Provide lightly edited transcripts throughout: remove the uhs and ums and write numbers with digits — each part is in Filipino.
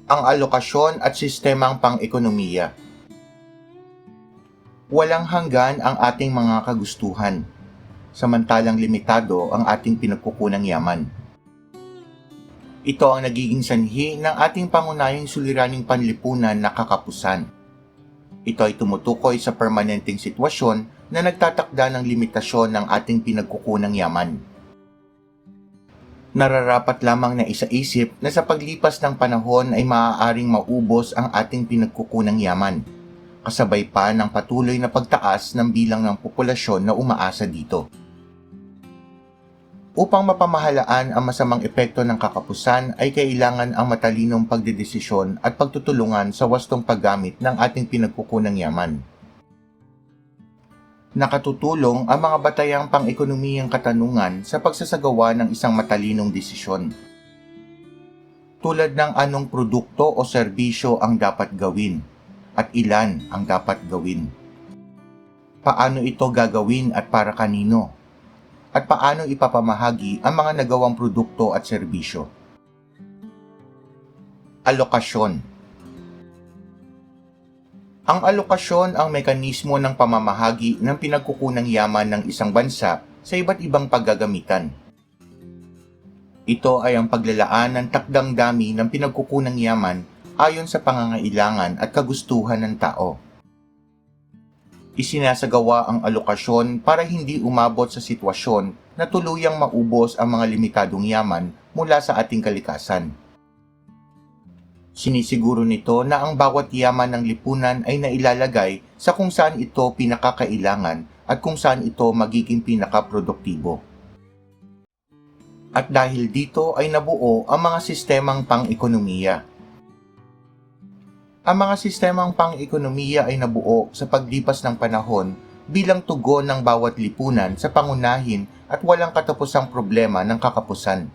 Ang alokasyon at sistemang pang-ekonomiya. Walang hanggan ang ating mga kagustuhan, samantalang limitado ang ating pinagkukunang yaman. Ito ang nagiging sanhi ng ating pangunahing suliraning panlipunan na kakapusan. Ito ay tumutukoy sa permanenteng sitwasyon na nagtatakda ng limitasyon ng ating pinagkukunang yaman. Nararapat lamang na isaisip na sa paglipas ng panahon ay maaaring maubos ang ating pinagkukunang yaman, kasabay pa ng patuloy na pagtaas ng bilang ng populasyon na umaasa dito. Upang mapamahalaan ang masamang epekto ng kakapusan ay kailangan ang matalinong pagdedesisyon at pagtutulungan sa wastong paggamit ng ating pinagkukunang yaman. Nakatutulong ang mga batayang pang-ekonomiyang katanungan sa pagsasagawa ng isang matalinong desisyon. Tulad ng anong produkto o serbisyo ang dapat gawin at ilan ang dapat gawin. Paano ito gagawin at para kanino? At paano ipapamahagi ang mga nagawang produkto at serbisyo. Alokasyon. Ang alokasyon ang mekanismo ng pamamahagi ng pinagkukunang yaman ng isang bansa sa iba't ibang paggagamitan. Ito ay ang paglalaan ng takdang dami ng pinagkukunang yaman ayon sa pangangailangan at kagustuhan ng tao. Isinasagawa ang alokasyon para hindi umabot sa sitwasyon na tuluyang maubos ang mga limitadong yaman mula sa ating kalikasan. Sinisiguro nito na ang bawat yaman ng lipunan ay nailalagay sa kung saan ito pinakakailangan at kung saan ito magiging pinakaproduktibo. At dahil dito ay nabuo ang mga sistemang pang-ekonomiya. Ang mga sistemang pang-ekonomiya ay nabuo sa paglipas ng panahon bilang tugon ng bawat lipunan sa pangunahin at walang katapusang problema ng kakapusan.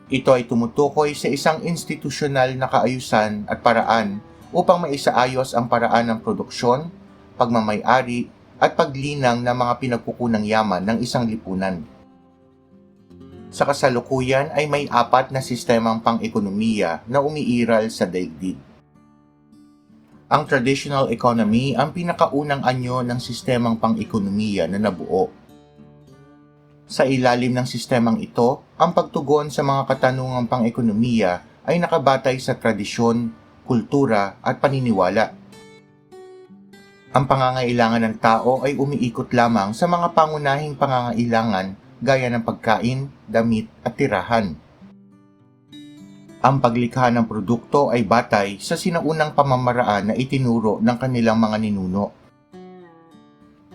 Ito ay tumutukoy sa isang institusyonal na kaayusan at paraan upang maisaayos ang paraan ng produksyon, pagmamay-ari at paglinang ng mga pinagkukunang yaman ng isang lipunan. Sa kasalukuyan ay may 4 na sistemang pang-ekonomiya na umiiral sa daigdig. Ang traditional economy ang pinakaunang anyo ng sistemang pang-ekonomiya na nabuo. Sa ilalim ng sistemang ito, ang pagtugon sa mga katanungang pang-ekonomiya ay nakabatay sa tradisyon, kultura at paniniwala. Ang pangangailangan ng tao ay umiikot lamang sa mga pangunahing pangangailangan gaya ng pagkain, damit at tirahan. Ang paglikha ng produkto ay batay sa sinaunang pamamaraan na itinuro ng kanilang mga ninuno.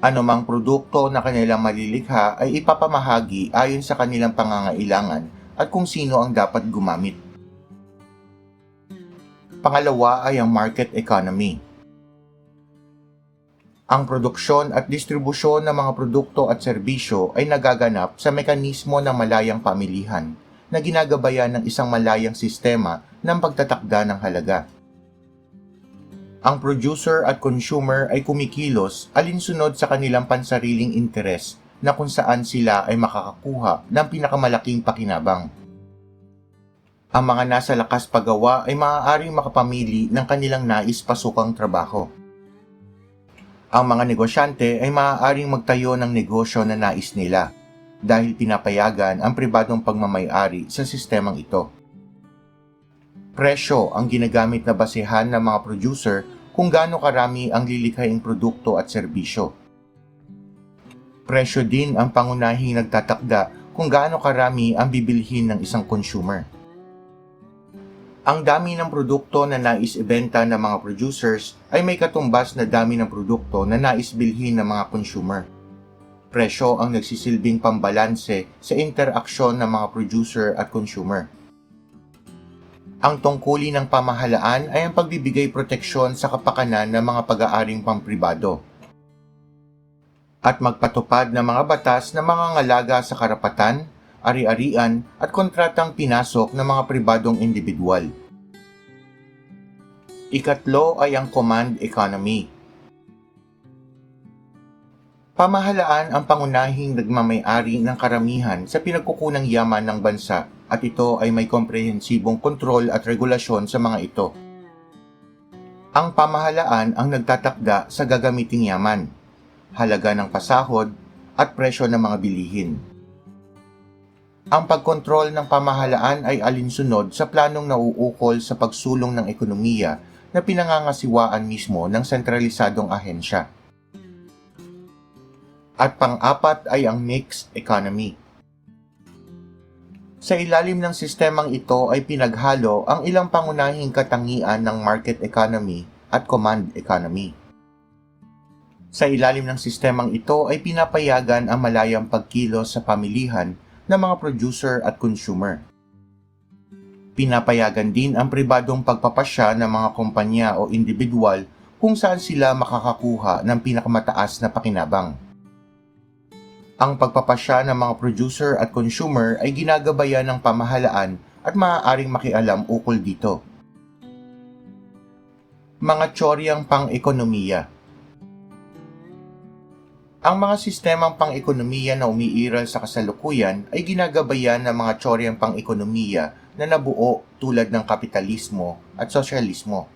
Anumang produkto na kanilang malilikha ay ipapamahagi ayon sa kanilang pangangailangan at kung sino ang dapat gumamit. Pangalawa ay ang market economy. Ang produksyon at distribusyon ng mga produkto at serbisyo ay nagaganap sa mekanismo ng malayang pamilihan na ginagabayan ng isang malayang sistema ng pagtatakda ng halaga. Ang producer at consumer ay kumikilos alinsunod sa kanilang pansariling interes na kung saan sila ay makakakuha ng pinakamalaking pakinabang. Ang mga nasa lakas paggawa ay maaaring makapamili ng kanilang nais pasukang trabaho. Ang mga negosyante ay maaaring magtayo ng negosyo na nais nila dahil pinapayagan ang pribadong pagmamay-ari sa sistemang ito. Presyo ang ginagamit na basehan ng mga producer kung gaano karami ang lilikhaing produkto at serbisyo. Presyo din ang pangunahing nagtatakda kung gaano karami ang bibilhin ng isang consumer. Ang dami ng produkto na nais ibenta ng mga producers ay may katumbas na dami ng produkto na nais bilhin ng mga consumer. Presyo ang nagsisilbing pambalanse sa interaksyon ng mga producer at consumer. Ang tungkulin ng pamahalaan ay ang pagbibigay proteksyon sa kapakanan ng mga pag-aaring pampribado at magpatupad ng mga batas na mangangalaga sa karapatan, ari-arian at kontratang pinasok ng mga pribadong individual. Ikatlo ay ang command economy. Pamahalaan ang pangunahing nagmamay-ari ng karamihan sa pinagkukunang yaman ng bansa at ito ay may komprehensibong kontrol at regulasyon sa mga ito. Ang pamahalaan ang nagtatakda sa gagamiting yaman, halaga ng pasahod, at presyo ng mga bilihin. Ang pagkontrol ng pamahalaan ay alinsunod sa planong nauukol sa pagsulong ng ekonomiya na pinangangasiwaan mismo ng sentralisadong ahensya. At pang-apat ay ang mixed economy. Sa ilalim ng sistemang ito ay pinaghalo ang ilang pangunahing katangian ng market economy at command economy. Sa ilalim ng sistemang ito ay pinapayagan ang malayang pagkilos sa pamilihan ng mga producer at consumer. Pinapayagan din ang pribadong pagpapasya ng mga kumpanya o individual kung saan sila makakakuha ng pinakamataas na pakinabang. Ang pagpapasya ng mga producer at consumer ay ginagabayan ng pamahalaan at maaaring makialam ukol dito. Mga tsoryang pang-ekonomiya. Ang mga sistemang pang-ekonomiya na umiiral sa kasalukuyan ay ginagabayan ng mga tsoryang pang-ekonomiya na nabuo tulad ng kapitalismo at sosyalismo.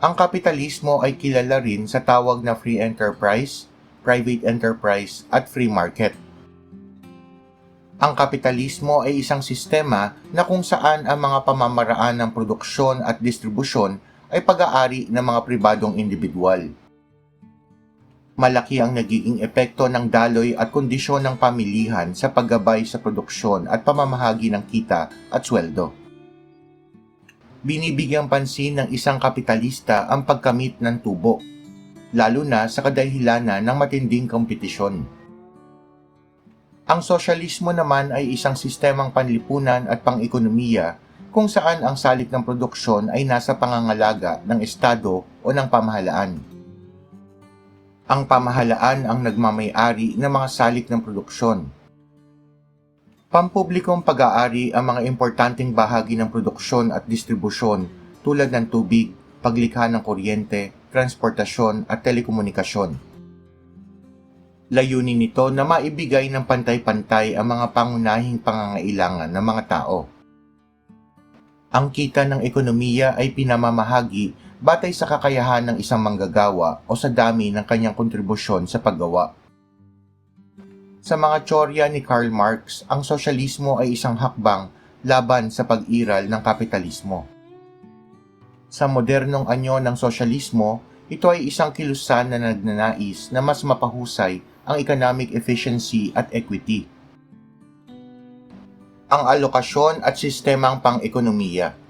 Ang kapitalismo ay kilala rin sa tawag na free enterprise, private enterprise at free market. Ang kapitalismo ay isang sistema na kung saan ang mga pamamaraan ng produksyon at distribusyon ay pag-aari ng mga pribadong individual. Malaki ang nagiging epekto ng daloy at kondisyon ng pamilihan sa paggabay sa produksyon at pamamahagi ng kita at sweldo. Binibigyang pansin ng isang kapitalista ang pagkamit ng tubo, lalo na sa kadahilanan ng matinding kompetisyon. Ang sosyalismo naman ay isang sistemang panlipunan at pang-ekonomiya kung saan ang salik ng produksyon ay nasa pangangalaga ng estado o ng pamahalaan. Ang pamahalaan ang nagmamay-ari ng mga salik ng produksyon. Pampublikong pag-aari ang mga importanteng bahagi ng produksyon at distribusyon tulad ng tubig, paglikha ng kuryente, transportasyon at telekomunikasyon. Layunin nito na maibigay ng pantay-pantay ang mga pangunahing pangangailangan ng mga tao. Ang kita ng ekonomiya ay pinamamahagi batay sa kakayahan ng isang manggagawa o sa dami ng kanyang kontribusyon sa paggawa. Sa mga tsorya ni Karl Marx, ang sosyalismo ay isang hakbang laban sa pag-iral ng kapitalismo. Sa modernong anyo ng sosyalismo, ito ay isang kilusan na nagnanais na mas mapahusay ang economic efficiency at equity. Ang alokasyon at sistemang pang-ekonomiya.